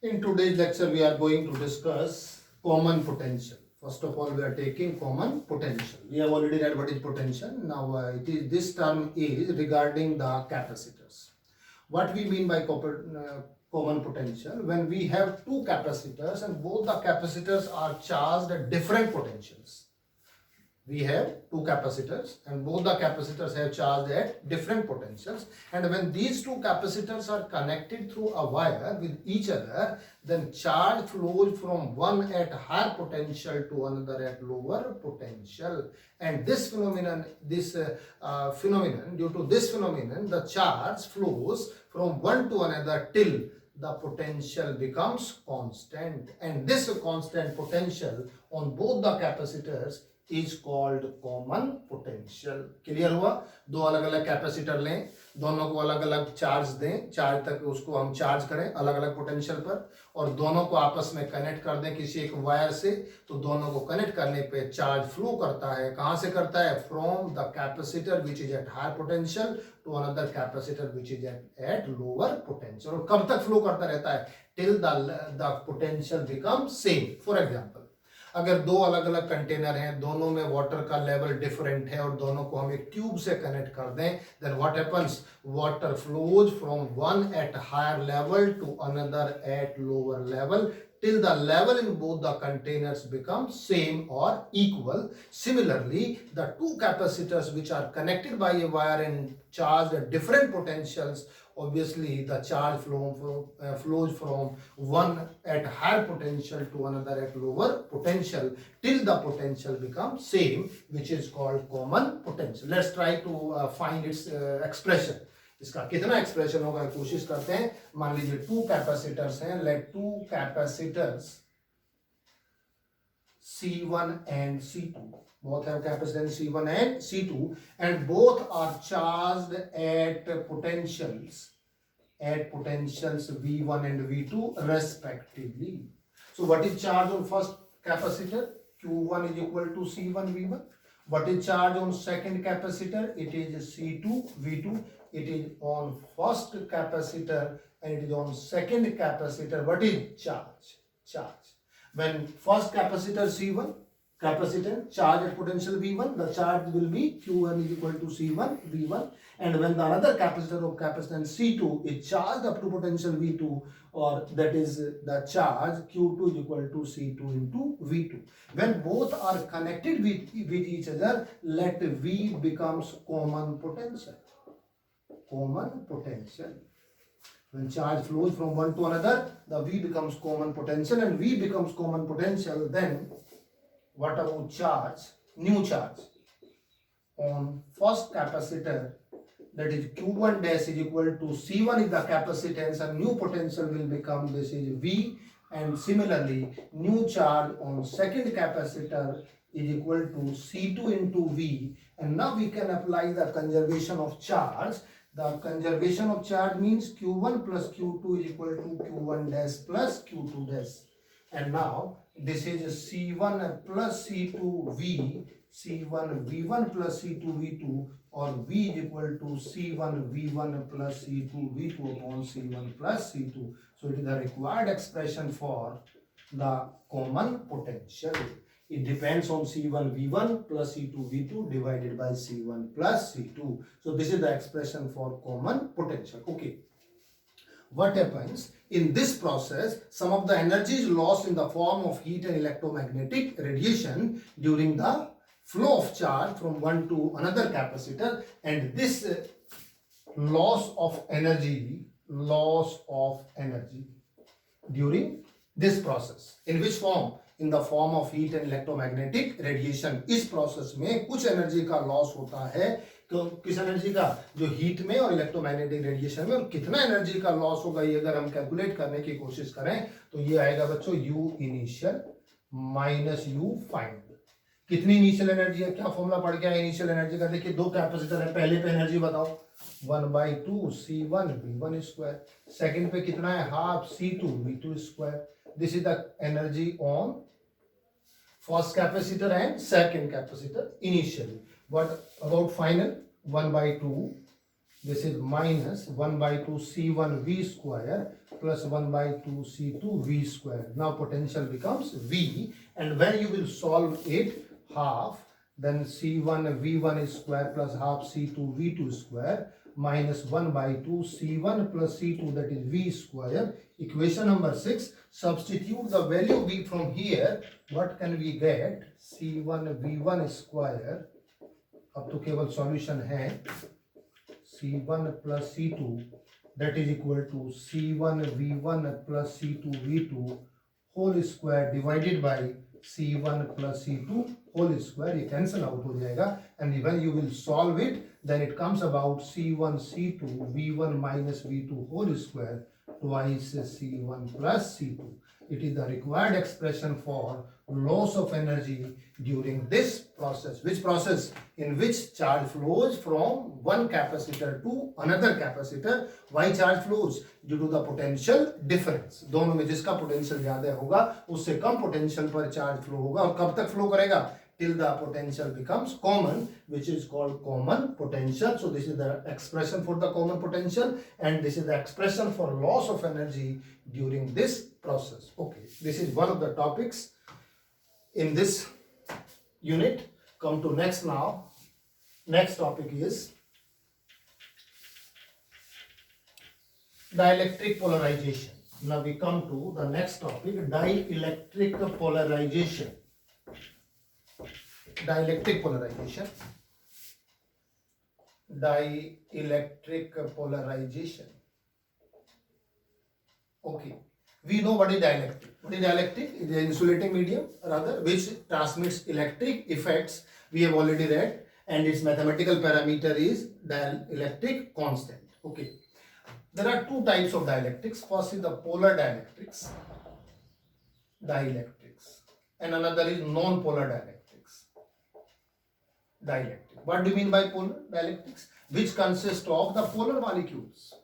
In today's lecture, we are going to discuss common potential. First of all, we are taking common potential. We have already read what is potential. Now, this term is regarding the capacitors. What we mean by common potential? When we have two capacitors and both the capacitors are charged at different potentials. We have two capacitors and both the capacitors have charged at different potentials, and when these two capacitors are connected through a wire with each other, then charge flows from one at higher potential to another at lower potential. And this phenomenon, due to this phenomenon, the charge flows from one to another till the potential becomes constant, and this constant potential on both the capacitors is called common potential. Clear हुआ? दो अलग अलग capacitor लें, दोनों को अलग अलग charge दें, चार्ज तक उसको हम चार्ज करें अलग अलग पोटेंशियल पर, और दोनों को आपस में कनेक्ट कर दें किसी एक वायर से, तो दोनों को कनेक्ट करने पे चार्ज फ्लो करता है. कहां से करता है? From the capacitor which is at higher potential to another capacitor which is at lower potential. और कब तक फ्लो करता रहता है? Till the potential become same. For example, अगर दो अलग अलग कंटेनर हैं, दोनों में वाटर का लेवल डिफरेंट है और दोनों को हम एक ट्यूब से कनेक्ट कर दें, then what happens? Water flows from one at higher level to another at lower level till the level in both the containers become same or equal. Similarly, the two capacitors which are connected by a wire and charged at different potentials, obviously the charge flows from one at higher potential to another at lower potential till the potential becomes same, which is called common potential. Let's try to find its expression. इसका कितना expression होगा कोशिश करते हैं. मान लीजिए two capacitors हैं, let two capacitors C1 and C2. Both have capacitance C1 and C2, and both are charged at potentials V1 and V2 respectively. So what is charge on first capacitor? Q1 is equal to C1 V1. What is charge on second capacitor? It is C2 V2. It is on first capacitor and it is on second capacitor. What is charge? Charge. When first capacitor C1, capacitor charge at potential V1, the charge will be Q1 is equal to C1 V1. And when the another capacitor of capacitance C2 is charged up to potential V2, or that is the charge Q2 is equal to C2 into V2. When both are connected with each other, let V becomes common potential. Common potential. When charge flows from one to another, the V becomes common potential, and V becomes common potential, then what about charge? New charge on first capacitor, that is Q1 dash is equal to C1 is the capacitance, and new potential will become, this is V. And similarly, new charge on second capacitor is equal to C2 into V. And now we can apply the conservation of charge. The conservation of charge means Q1 plus Q2 is equal to Q1 dash plus Q2 dash. And now this is C1 plus C2 V, C1 V1 plus C2 V2, or V is equal to C1 V1 plus C2 V2 upon C1 plus C2. So it is the required expression for the common potential. It depends on C1 V1 plus C2 V2 divided by C1 plus C2. So this is the expression for common potential. Okay. What happens in this process? Some of the energy is lost in the form of heat and electromagnetic radiation during the flow of charge from one to another capacitor, and this loss of energy during this process, in which form? In the form of heat and electromagnetic radiation. इस process में कुछ energy का loss होता है. किस energy का? जो heat में और इलेक्ट्रोमैग्नेटिक रेडिएशन में. और कितना एनर्जी का लॉस होगा ये अगर हम कैलकुलेट करने की कोशिश करें तो ये आएगा बच्चों U initial minus U final. कितनी इनिशियल एनर्जी है? क्या फॉर्मूला पड़ गया इनिशियल एनर्जी का? देखिए दो कैपेसिटर है, पहले पे एनर्जी बताओ. 1/2 C1 V1 स्क्वायर. सेकंड पे कितना है? Half C2 V2 square. This is the energy on first capacitor and second capacitor initially. What about final? 1/2 this is minus 1 by 2 C1 V square plus 1 by 2 C2 V square. Now potential becomes V, and when you will solve it half, then C1 V1 square plus half C2 V2 square minus 1 by 2 C1 plus C2, that is V square. Equation number 6, substitute the value V from here. What can we get? C1 V1 square, अब तो केवल solution है, C1 plus C2 that is equal to C1 V1 plus C2 V2 whole square divided by C1 plus C2 whole square. ये cancel out हो जाएगा, and when you will solve it, then it comes about C1 C2 V1 minus V2 whole square twice C1 plus C2. It is the required expression for loss of energy during this process. Which process? In which charge flows from one capacitor to another capacitor. Why charge flows? Due to the potential difference. दोनों में जिसका potential ज्यादा होगा उससे कम potential पर charge flow होगा, और कब तक फ्लो करेगा? Till the potential becomes common, which is called common potential. So this is the expression for the common potential, and this is the expression for loss of energy during this process. Okay, this is one of the topics in this unit. Come to next now. Next topic is dielectric polarization. Now we come to the next topic, dielectric polarization. Dielectric polarization. Dielectric polarization. Okay, we know what is dielectric. What is dielectric? It is an insulating medium, rather, which transmits electric effects. We have already read, and its mathematical parameter is dielectric constant. Okay, there are two types of dielectrics. First is the polar dielectrics, and another is non-polar dielectrics. Dielectric. What do you mean by polar dielectrics? Which consist of the polar molecules.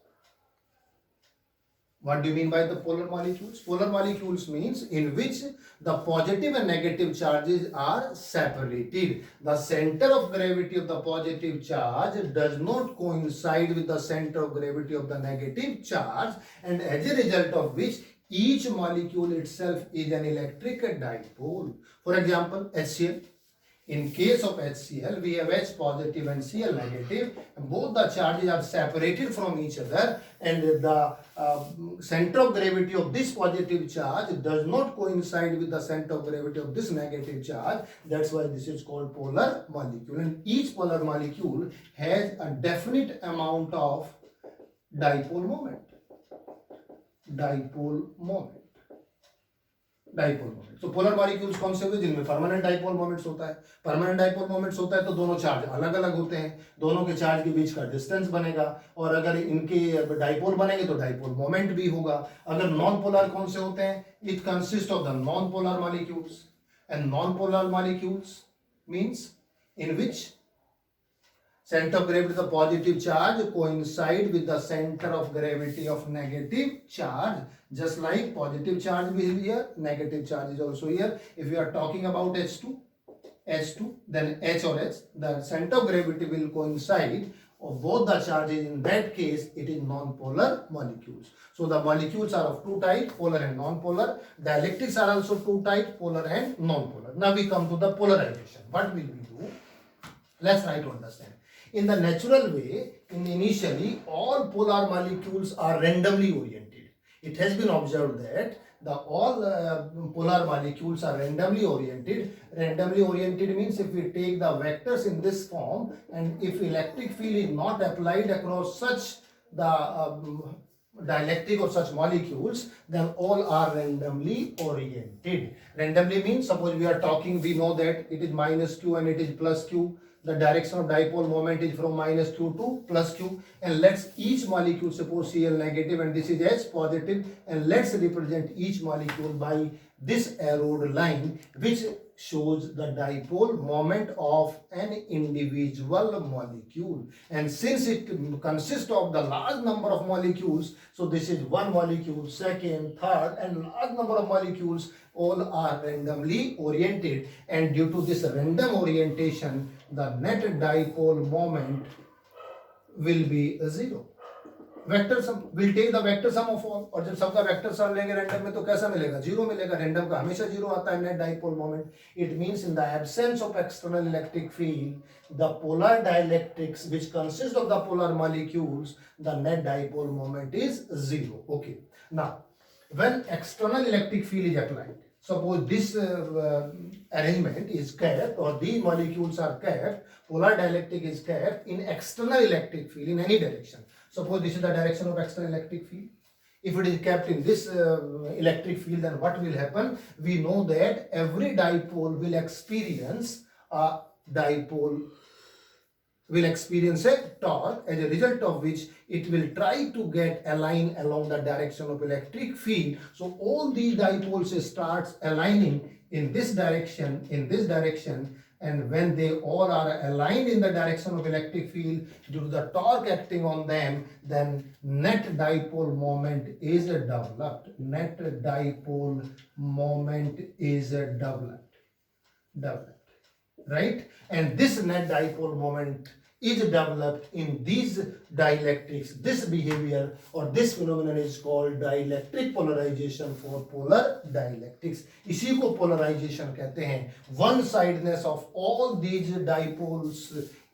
What do you mean by the polar molecules? Polar molecules means in which the positive and negative charges are separated. The center of gravity of the positive charge does not coincide with the center of gravity of the negative charge, and as a result of which each molecule itself is an electric dipole. For example, HCl. In case of HCl, we have H positive and Cl negative, and both the charges are separated from each other, and the center of gravity of this positive charge does not coincide with the center of gravity of this negative charge. That's why this is called polar molecule, and each polar molecule has a definite amount of dipole moment. Dipole moment. तो polar molecules कौन से हुए? जिनमें permanent dipole moments होता है. Permanent dipole moments होता है तो दोनों चार्ज अलग अलग होते हैं, दोनों के चार्ज के बीच का डिस्टेंस बनेगा, और अगर इनके डाइपोल बनेंगे तो डाइपोल मोमेंट भी होगा. अगर नॉन पोलर कौन से होते हैं? It consist of the non polar molecules, and non polar molecules means in which center of gravity of the positive charge coincide with the center of gravity of negative charge. Just like positive charge is here, negative charge is also here. If we are talking about H2, then H or H, the center of gravity will coincide of both the charges. In that case, it is non-polar molecules. So the molecules are of two types, polar and non-polar. Dielectrics are also two types, polar and non-polar. Now we come to the polarization. What will we do? Let's try to understand. In the natural way, initially all polar molecules are randomly oriented. It has been observed that all polar molecules are randomly oriented. Randomly oriented means if we take the vectors in this form, and if electric field is not applied across such the dielectric or such molecules, then all are randomly oriented. Randomly means, suppose we are talking, we know that it is minus q and it is plus q. The direction of dipole moment is from minus q to plus q, and let's each molecule, suppose Cl negative and this is H positive, and let's represent each molecule by this arrowed line which shows the dipole moment of an individual molecule. And since it consists of the large number of molecules, so this is one molecule, second, third, and large number of molecules, all are randomly oriented, and due to this random orientation, the net dipole moment will be 0. Vector sum will take the vector sum of all, और जब सबका vector sum लेंगे random में तो कैसा मिलेगा? 0 मिलेगा। Random का हमेशा 0 आता है net dipole moment. It means in the absence of external electric field the polar dielectrics which consist of the polar molecules the net dipole moment is 0. Okay, now when external electric field is applied, suppose this arrangement is kept or these molecules are kept, polar dielectric is kept in external electric field in any direction. Suppose this is the direction of external electric field. If it is kept in this electric field, then what will happen? We know that every dipole will experience a dipole will experience a torque, as a result of which it will try to get aligned along the direction of electric field. So all these dipoles starts aligning in this direction, and when they all are aligned in the direction of electric field due to the torque acting on them, then net dipole moment is developed. Net dipole moment is developed, right? And this net dipole moment is developed in these dielectrics. This behavior or this phenomenon is called dielectric polarization for polar dielectrics. इसी को polarization कहते हैं. One sidedness of all these dipoles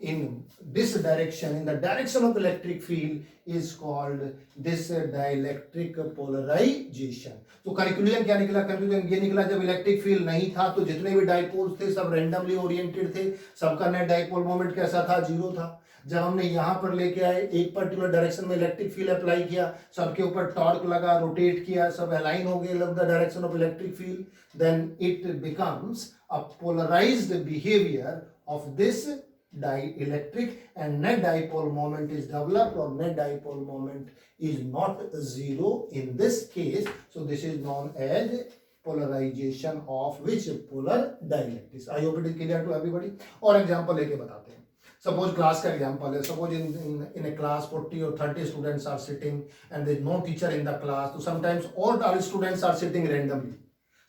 in this direction, in the direction of electric field, is called this dielectric polarization. तो conclusion क्या निकला? Conclusion ये निकला, जब इलेक्ट्रिक फील्ड नहीं था तो जितने भी डाइपोल्स थे सब रैंडमली ओरिएंटेड थे, सबका नेट डाइपोल मोमेंट कैसा था? 0 था. जब हमने यहां पर लेके आए, एक पर्टिकुलर डायरेक्शन में इलेक्ट्रिक फील्ड अप्लाई किया, सबके ऊपर टॉर्क लगा, रोटेट किया, सब अलाइन हो गए along the direction of electric field, then it becomes a polarised behaviour of this dielectric and net dipole moment is developed, or net dipole moment is not 0 in this case. So this is known as polarization of which? Polar dielectrics. I hope it is clear to everybody. और example लेके बताते हैं. Suppose class का example है. Suppose in a class 40 or 30 students are sitting and there is no teacher in the class. So sometimes all our students are sitting randomly.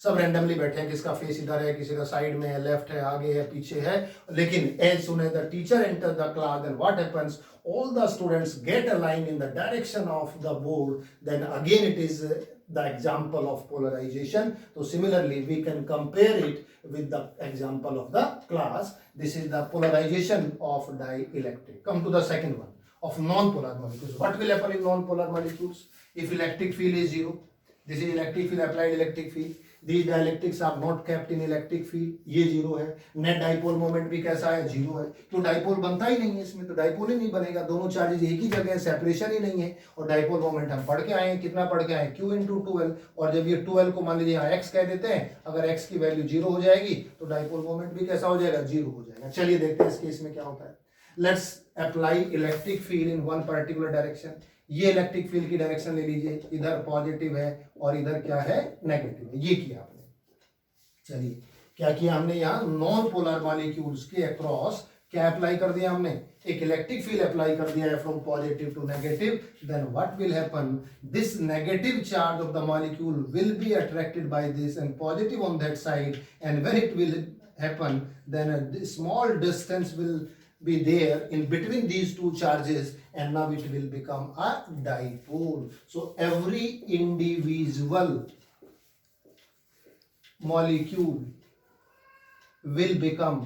सब randomly बैठे हैं, किसका फेस इधर है, किसी का साइड में है, लेफ्ट है, आगे है, पीछे है. लेकिन as soon as the teacher enter the class, then what happens? all the students get aligned in the direction of the board, then again it is the example of polarization. So similarly we can compare it with the example of the class. This is the polarization of dielectric. Come to the second one, of non-polar molecules. What will happen in non-polar molecules? If electric field is 0, this is electric field, applied electric field. These dielectrics are not kept in electric field. ये 0 है. Net dipole moment भी कैसा है? 0 है. तो dipole बनता ही नहीं है इसमें, तो डाइपोल ही नहीं बनेगा. दोनों चार्जेस एक ही जगह है, सेपरेशन ही नहीं है. और डाइपोल मोमेंट हम पढ़ के आए हैं, कितना पढ़ के आए? Q into 2L. और जब ये 2L को मान लीजिए यहाँ x कह देते हैं, अगर x की वैल्यू 0 हो जाएगी तो डाइपोल मोमेंट भी कैसा हो जाएगा? 0 हो जाएगा. चलिए देखते हैं इस केस में क्या होता है. Let's apply electric field in one particular direction. ये इलेक्ट्रिक फील्ड की डायरेक्शन ले लीजिए, इधर पॉजिटिव है और इधर क्या है? नेगेटिव है. ये किया आपने. चलिए क्या किया हमने? यहाँ नॉन पोलर मॉलिक्यूल्स के अक्रॉस क्या अप्लाई कर दिया हमने? एक इलेक्ट्रिक फील्ड अप्लाई कर दिया है from positive to negative. Then what will happen? This negative charge of the molecule will be attracted by this end positive on that side, and when it will happen then a small distance will be there in between these two charges, and now it will become a dipole. So every individual molecule will become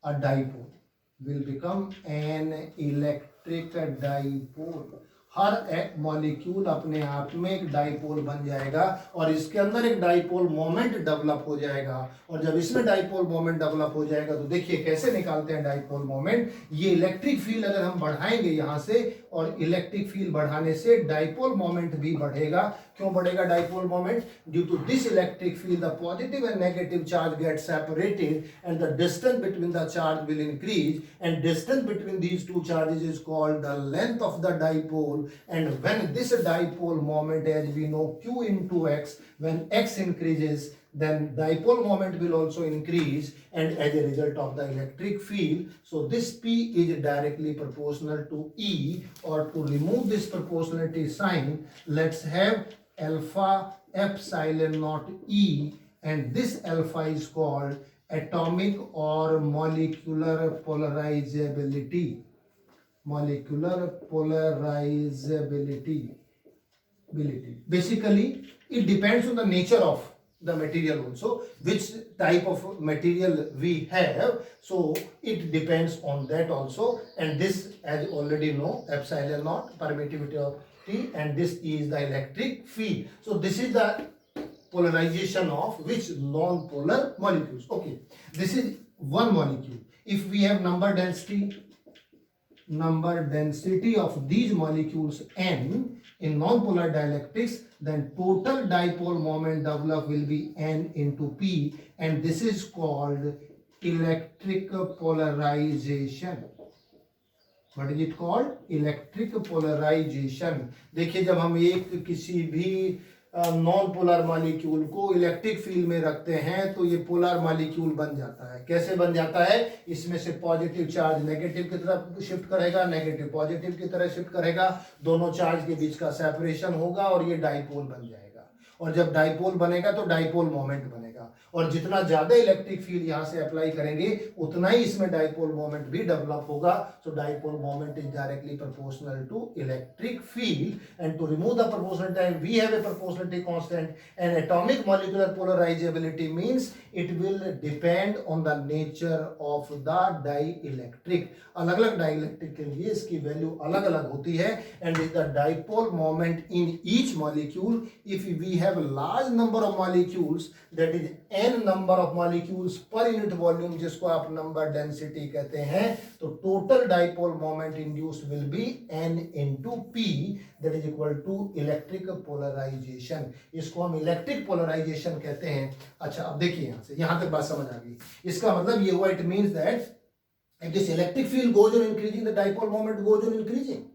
a dipole, will become an electric dipole. Her molecule अपने आप में एक dipole बन जाएगा और इसके अंदर एक डाइपोल मोमेंट डेवलप हो जाएगा. और जब इसमें डाइपोल मोमेंट डेवलप हो जाएगा तो देखिए कैसे निकालते हैं डाइपोल मोमेंट. ये इलेक्ट्रिक फील्ड अगर हम बढ़ाएंगे यहां से, और इलेक्ट्रिक फील्ड बढ़ाने से डाइपोल मोमेंट भी बढ़ेगा. क्यों बढ़ेगा dipole moment? Due to this electric field the positive and negative charge get separated and the distance between the charge will increase, and distance between these two charges is called the length of the dipole. And when this dipole moment, as we know, Q into x, when x increases, then dipole moment will also increase, and as a result of the electric field, so this P is directly proportional to E. Or to remove this proportionality sign, let's have alpha epsilon naught E, and this alpha is called atomic or molecular polarizability. molecular polarizability. Basically, it depends on the nature of the material also, which type of material we have, so it depends on that also. And this, as you already know, epsilon naught permittivity of T, and this is the electric field. So this is the polarization of which non-polar molecules. Okay, this is one molecule. If we have number density of these molecules n in non-polar dielectrics, then total dipole moment developed will be n into p, and this is called electric polarization. What is it called? Electric polarization. देखिए, जब हम एक किसी भी non polar molecule को electric field में रखते हैं तो ये पोलर मॉलिक्यूल बन जाता है. कैसे बन जाता है? इसमें से पॉजिटिव चार्ज नेगेटिव की तरफ शिफ्ट करेगा, नेगेटिव पॉजिटिव की तरफ शिफ्ट करेगा, दोनों चार्ज के बीच का सेपरेशन होगा और ये डाइपोल बन जाएगा. और जब डाइपोल बनेगा तो डाइपोल मोमेंट बनेगा, और जितना ज्यादा इलेक्ट्रिक फील्ड यहां से अप्लाई करेंगे उतना ही इसमें डाइपोल मोमेंट भी डेवलप होगा. So dipole moment is directly proportional to electric field. And to remove the proportional time we have a proportionality constant, and atomic molecular polarizability means it will depend on the nature of the dielectric. अलग अलग dielectric के लिए इसकी value अलग अलग होती है. And is the dipole moment in each molecule. If we have large number of molecules, that is n number of molecules per unit volume, जिसको आप नंबर डेंसिटी कहते हैं, तो total dipole moment induced will be n into p, that is equal to electric polarisation. इसको हम electric polarisation कहते हैं. अच्छा, अब देखिए यहां से यहां तक बात समझ आ गई. इसका मतलब ये हुआ, it means that if this electric field goes on increasing, the dipole moment goes on increasing.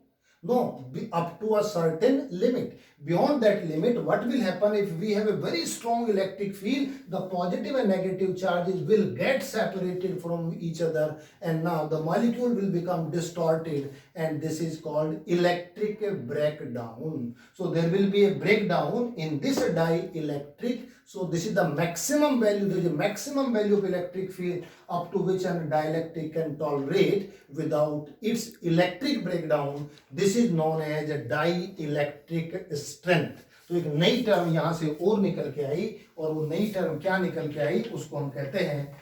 No, up to a certain limit. Beyond that limit, what will happen if we have a very strong electric field? The positive and negative charges will get separated from each other, and now the molecule will become distorted, and this is called electric breakdown. So there will be a breakdown in this dielectric. So this is the maximum value. There is a maximum value of electric field up to which a dielectric can tolerate without its electric breakdown. This is known as a dielectric strength. तो एक नई term यहां से और निकल के आई, और वो नई टर्म क्या निकल के आई उसको हम कहते हैं,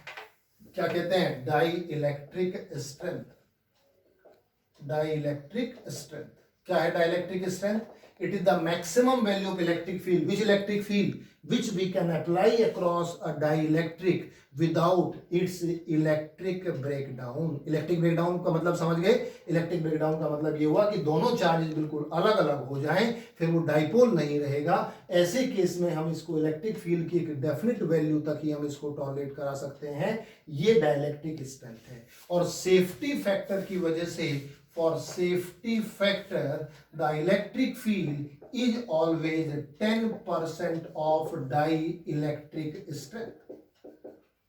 क्या कहते हैं? Dielectric strength. डाइइलेक्ट्रिक स्ट्रेंथ क्या है? Dielectric strength, it is the maximum value of electric field. Which electric field? Which we can apply across a dielectric without its electric breakdown. Electric breakdown का मतलब समझ गए? इलेक्ट्रिक ब्रेकडाउन का मतलब ये हुआ कि दोनों चार्जेस बिल्कुल अलग अलग हो जाएं, फिर वो डाइपोल नहीं रहेगा. ऐसे केस में हम इसको इलेक्ट्रिक फील्ड की एक डेफिनेट वैल्यू तक ही हम इसको टॉलरेट करा सकते हैं. ये डाइइलेक्ट्रिक स्ट्रेंथ है. और सेफ्टी फैक्टर की वजह से, for safety factor, the electric field is always 10% of dielectric strength.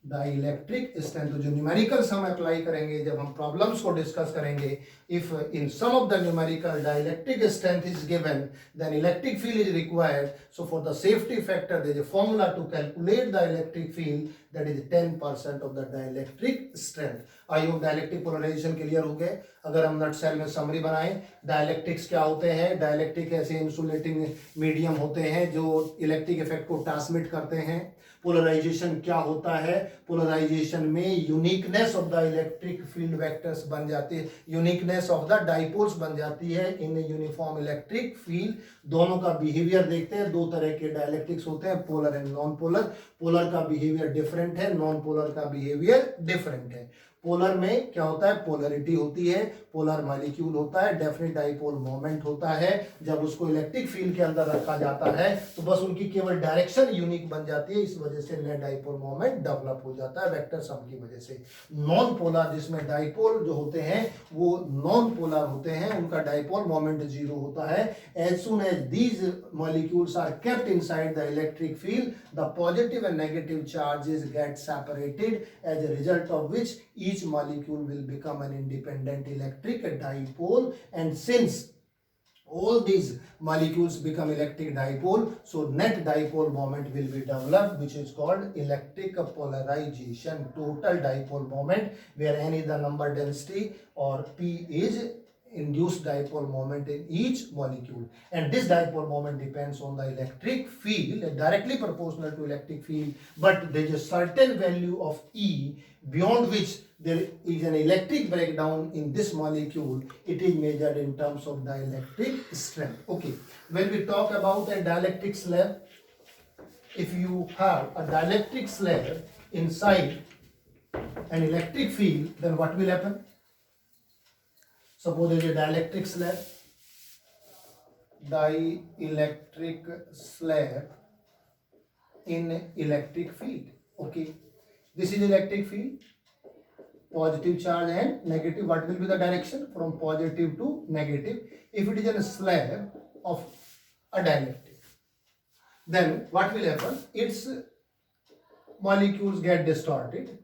Dielectric strength. तो जो न्यूमेरिकल्स हम अप्लाई करेंगे जब हम प्रॉब्लम्स को डिस्कस करेंगे, if in some of the numerical dielectric strength is given, then electric field is required. So for the safety factor there is a formula to calculate the electric field, that is 10% of the dielectric strength. I hope dielectric polarisation clear हो गए. अगर हम नट cell में summary बनाएं, डाइइलेक्ट्रिक्स क्या होते हैं? Dielectric ऐसे इंसुलेटिंग मीडियम होते हैं जो इलेक्ट्रिक इफेक्ट को ट्रांसमिट करते हैं. पोलराइजेशन क्या होता है? पोलराइजेशन में uniqueness of the electric field vectors बन जाती है, यूनिकनेस ऑफ द डाइपोल्स बन जाती है इन यूनिफॉर्म इलेक्ट्रिक फील्ड. दोनों का बिहेवियर देखते हैं. दो तरह के डाइइलेक्ट्रिक्स होते हैं, polar and non polar. Polar का बिहेवियर डिफरेंट है, नॉन पोलर का बिहेवियर डिफरेंट है. पोलर में क्या होता है? पोलरिटी होती है, पोलर मॉलिक्यूल होता है, डेफिनेट डाइपोल मोमेंट होता है. जब उसको इलेक्ट्रिक फील्ड के अंदर रखा जाता है तो बस उनकी केवल डायरेक्शन यूनिक बन जाती है, इस वजह से नेट डाइपोल मोमेंट डेवलप हो जाता है वेक्टर सम की वजह से. नॉन पोलर, जिसमें डाइपोल जो होते हैं वो नॉन पोलर होते हैं, उनका डाइपोल मोमेंट जीरो होता है. As soon as these molecules are kept inside the electric field, the positive and negative charges get separated, as a result of which each molecule will become an independent electric dipole. And since all these molecules become electric dipole, so net dipole moment will be developed, which is called electric polarization. Total dipole moment, where n is the number density or p is induced dipole moment in each molecule, and this dipole moment depends on the electric field, directly proportional to electric field, but there is a certain value of E beyond which there is an electric breakdown in this molecule. It is measured in terms of dielectric strength. Okay, when we talk about a dielectric slab, if you have a dielectric slab inside an electric field, then what will happen? Suppose there is a dielectric slab in electric field. Okay, this is electric field, positive charge and negative. What will be the direction? From positive to negative. If it is a slab of a dielectric, then what will happen? Its molecules get distorted,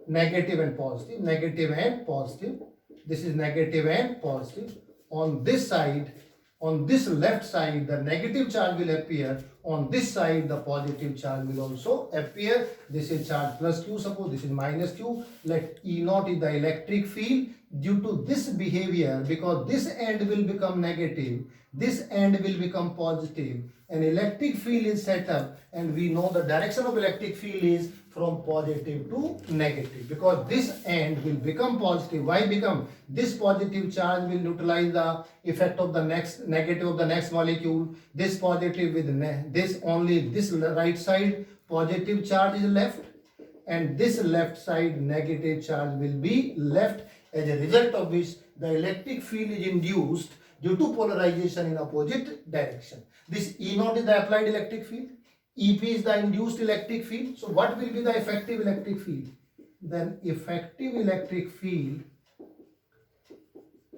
negative and positive, negative and positive. This is negative and positive. On this side, on this left side, the negative charge will appear. On this side, the positive charge will also appear. This is charge plus Q, suppose this is minus Q. Let E naught is the electric field. Due to this behavior, because this end will become negative, this end will become positive, an electric field is set up, and we know the direction of electric field is from positive to negative, because this end will become positive. Why become? This positive charge will neutralize the effect of the next negative of the next molecule. This positive with this, only this right side positive charge is left, and this left side negative charge will be left, as a result of which the electric field is induced due to polarization in opposite direction. This E naught is the applied electric field, EP is the induced electric field. So what will be the effective electric field? Then effective electric field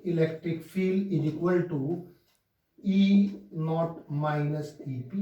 is equal to E naught minus EP.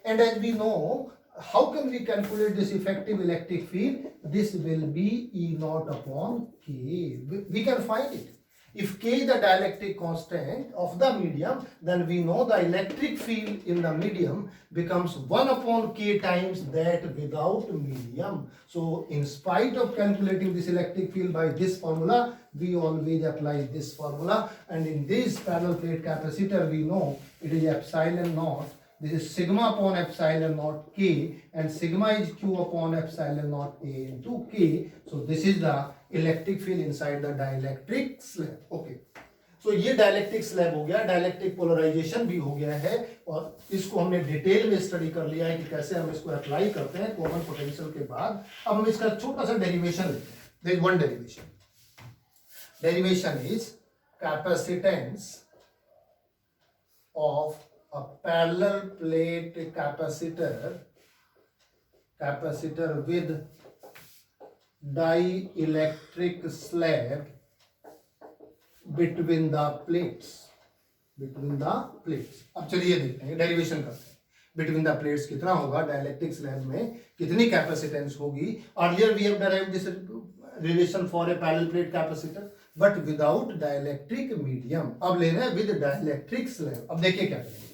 And as we know, how can we calculate this effective electric field? This will be E naught upon K. We can find it. If K is the dielectric constant of the medium, then we know the electric field in the medium becomes 1 upon K times that without medium. So in spite of calculating this electric field by this formula, we always apply this formula. And in this parallel plate capacitor, we know it is epsilon naught. This is sigma upon epsilon naught K, and sigma is Q upon epsilon naught A into K. So this is the electric field inside the dielectric slab. Okay, so ये dielectric slab हो गया, dielectric polarisation भी हो गया है, और इसको हमने डिटेल में स्टडी कर लिया है कि कैसे हम इसको अप्लाई करते हैं कॉमन पोटेंशियल के बाद. अब हम इसका छोटा सा डेरिवेशन लेते हैं. There is one derivation. Derivation is capacitance of a parallel plate capacitor with dielectric slab between the plates. अब चलिए देखते हैं, डेरिवेशन करते हैं. बिटवीन द प्लेट्स कितना होगा, डाइलेक्ट्रिक स्लैब में कितनी कैपेसिटेंस होगी. Earlier we have derived this relation for a parallel plate capacitor but without dielectric medium. अब लेना है विद डाइलेक्ट्रिक स्लैब. अब देखिए क्या करेंगे.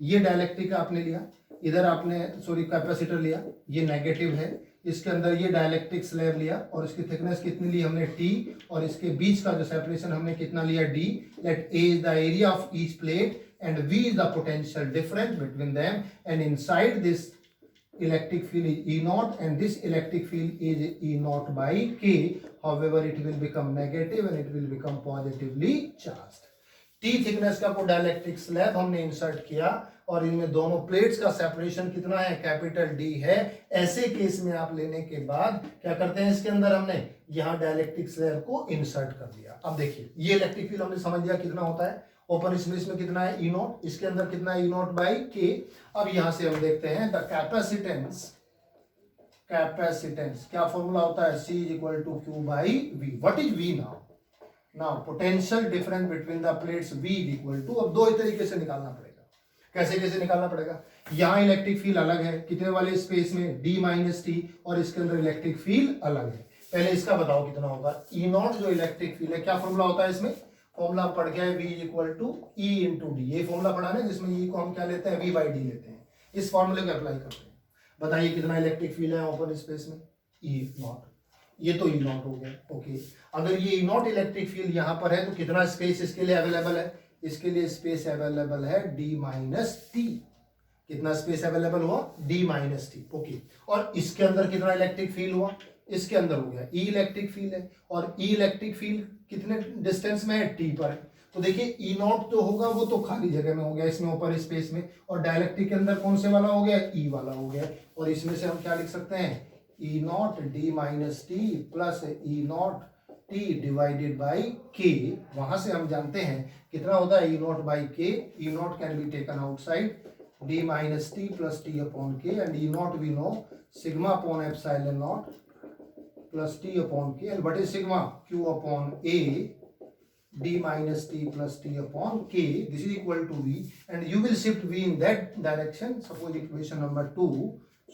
ये डाइलेक्ट्रिक आपने लिया, इधर आपने कैपेसिटर लिया, ये नेगेटिव है, इसके अंदर ये डाइलेक्ट्रिक स्लैब लिया, और इसकी थिकनेस कितनी ली हमने T, और इसके बीच का जो सेपरेशन हमने कितना लिया D. Let A is the area of each plate and V is the potential difference between them, and inside this electric field is E naught, and this electric field is E naught by K. However, it will become negative and it will become positively charged. T thickness का वो dielectric slab हमने insert किया, और इनमें दोनों plates का separation कितना है, कैपिटल D है. ऐसे केस में आप लेने के बाद क्या करते हैं, इसके अंदर हमने यहाँ डाइलेक्ट्रिक स्लैब को इंसर्ट कर दिया. अब देखिए ये इलेक्ट्रिक फील्ड हमने समझ लिया कितना होता है. ओपन स्पेस में कितना है, E नॉट, इसके अंदर कितना है, E नॉट बाई K. अब यहां से हम देखते हैं द कैपेसिटेंस क्या फॉर्मूला होता है, C is equal to Q by V. What is V now? Now potential difference between the plates V is equal to, अब दो तरीके से निकालना पड़ेगा. कैसे निकालना पड़ेगा. यहाँ इलेक्ट्रिक फील्ड अलग है, कितने वाले स्पेस में, D माइनस T, और इसके अंदर इलेक्ट्रिक फील्ड अलग है. पहले इसका बताओ कितना होगा. E नॉट जो इलेक्ट्रिक फील्ड है, क्या फॉर्मूला होता है इसमें, फॉर्मूला पढ़ गया है, V is equal to E into D. ये फॉर्मूला पढ़ा है जिसमें E को हम क्या लेते हैं, V बाई डी लेते हैं. इस फॉर्मूले को अप्लाई करते हैं. बताइए कितना इलेक्ट्रिक फील्ड है ओपन स्पेस में, E नॉट. ये तो ई नॉट हो गया, ओके। अगर ये ई नॉट इलेक्ट्रिक फील्ड यहाँ पर है तो कितना स्पेस इसके लिए अवेलेबल है? इसके लिए स्पेस अवेलेबल है डी माइनस टी। कितना स्पेस अवेलेबल हुआ? D minus T, okay. और इसके अंदर कितना इलेक्ट्रिक फील्ड हुआ? इसके अंदर हो गया ई इलेक्ट्रिक फील्ड है, और ई इलेक्ट्रिक फील्ड कितने डिस्टेंस में है? टी पर है। तो देखिए ई नॉट जो होगा वो तो खाली जगह में हो गया, इसमें ऊपर स्पेस में, और डायलेक्ट्रिक के अंदर कौन से वाला हो गया? ई वाला हो गया। और इसमें से हम क्या लिख सकते हैं? E naught D minus T plus E naught T divided by K. वहां से हम जानते हैं कितना होता है? ई naught by K. E naught can be taken outside, D minus T plus T upon K, and E naught we know sigma upon epsilon naught plus T upon K, and what is sigma? Q upon A d minus t plus t upon k. This is equal to v, and you will shift v in that direction. Suppose equation number 2.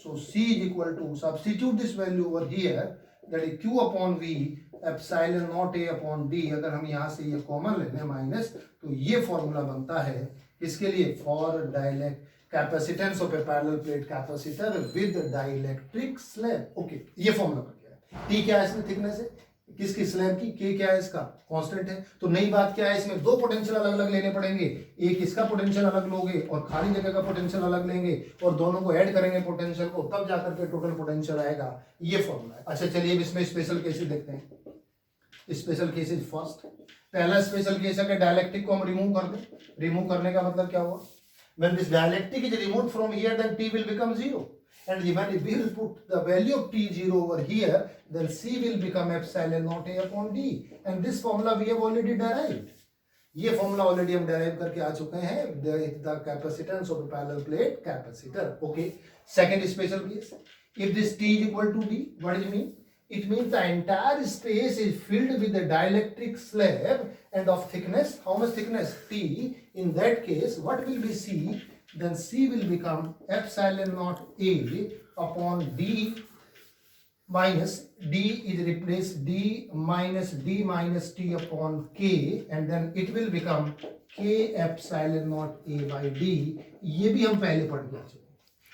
So c is equal to, substitute this value over here, that is q upon v epsilon naught a upon d. अगर हम यहाँ से ये common ले लें minus, तो ये formula बनता है किसके लिए? For dialect capacitance of A parallel plate capacitor with dielectric slab, okay. ये फॉर्मूला बन गया है। टी क्या है इसमें? थिकनेस है किसकी? स्लैब की। के क्या है? इसका कांस्टेंट है। तो नई बात क्या है इसमें? दो पोटेंशियल अलग अलग लेने पड़ेंगे, एक इसका पोटेंशियल अलग लोगे और खाली जगह का पोटेंशियल अलग लेंगे, और दोनों को ऐड करेंगे पोटेंशियल को, तब जाकर के टोटल पोटेंशियल आएगा। ये फॉर्मूला है। अच्छा चलिए इसमें स्पेशल केसेस देखते हैं। स्पेशल केसेस फर्स्ट, पहला स्पेशल केस है कि डायलेक्ट्रिक को हम रिमूव कर दें। रिमूव करने का मतलब क्या हुआ? When this dialectic is removed from here, then t will become 0. And when we will put the value of t0 over here, then c will become epsilon naught a upon d. And this formula we have already derived. ये formula already हम derive करके आ चुके हैं, the capacitance of a parallel plate capacitor. Okay. Second special case, if this t is equal to d, what does it mean? It means the entire space is filled with a dielectric slab and of thickness, how much thickness? T. In that case, what will be C? Then C will become epsilon naught A upon D minus D is replaced D minus T upon K, and then it will become K epsilon naught A by D. ये भी हम पहले पढ़ के आ चुके हैं।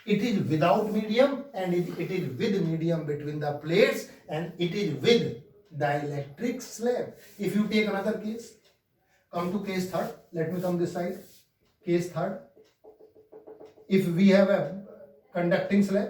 It is without medium and it is with medium between the plates, and it is with dielectric slab. If you take another case, come to case third. Let me come this side. Case third. If we have a conducting slab,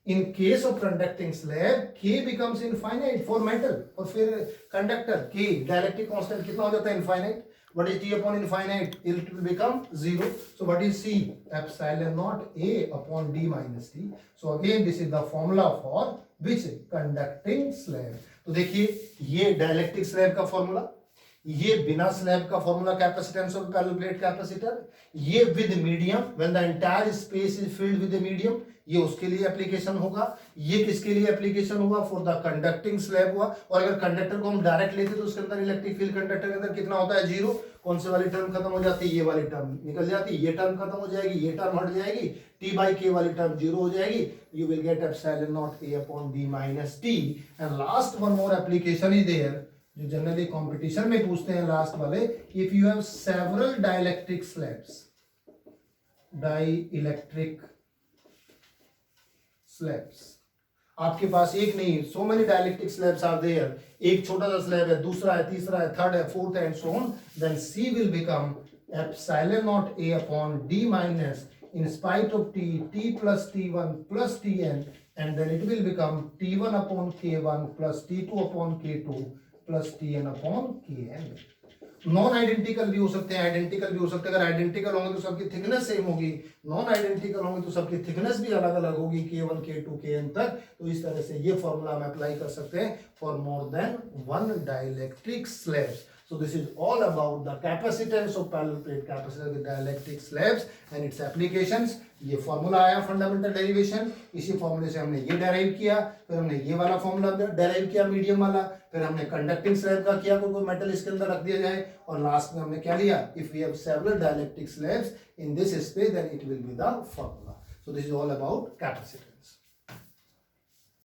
in case of conducting slab, K becomes infinite for metal, और फिर conductor K dielectric constant कितना हो जाता है? Infinite. What is T upon infinite? It will become 0. So what is C? Epsilon naught A upon D minus T. So again this is the formula for which? Conducting slab. तो देखिए ये dielectric slab का formula, ये बिना slab का formula capacitance of parallel plate capacitor, ये with medium when the entire space is filled with the medium, ये उसके लिए एप्लीकेशन होगा। ये किसके लिए एप्लीकेशन हुआ? फॉर द कंडक्टिंग स्लैब हुआ। और अगर कंडक्टर को हम डायरेक्ट लेते तो उसके अंदर इलेक्ट्रिक फील्ड कंडक्टर के अंदर कितना होता है? 0। कौन से वाली टर्म खत्म हो जाती है? ये वाली टर्म निकल जाती है, ये टर्म खत्म हो जाएगी, ये टर्म हट जाएगी, t by k वाली टर्म 0 हो जाएगी। You will get epsilon naught a upon d minus t. And last one more application is there, जो जनरली कंपटीशन में पूछते हैं लास्ट वाले। If you have several dielectric slabs, dielectric slabs, आपके पास एक नहीं, so many dielectric slabs are there, एक छोटा सा स्लैब है, दूसरा है, तीसरा है, थर्ड है, फोर्थ है, and so on, then C will become epsilon naught a upon d minus in spite of t plus t1 plus tn, and then it will become t1 upon k1 plus t2 upon k2 plus tn upon kn। Non identical भी हो सकते हैं, identical भी हो सकते हैं। अगर identical होंगे तो सबकी थिकनेस सेम होगी, नॉन आइडेंटिकल होंगे तो सबकी थिकनेस भी अलग अलग होगी, k1 k2 kn तक। तो इस तरह से ये फॉर्मूला हम अप्लाई कर सकते हैं for more than one dielectric slabs. So this is all about the capacitance of parallel plate capacitor with dielectric slabs and its applications। ये फॉर्मूला आया फंडामेंटल डेरिवेशन, इसी फॉर्मूले से हमने ये डेराइव किया, फिर हमने ये वाला फॉर्मूला डेराइव किया मीडियम वाला, फिर हमने कंडक्टिंग स्लैब का किया, कोई मेटल इसके अंदर रख दिया जाए, और लास्ट में हमने क्या लिया? If we have several dielectric slabs in this space then it will be the formula. So this is all about capacitor.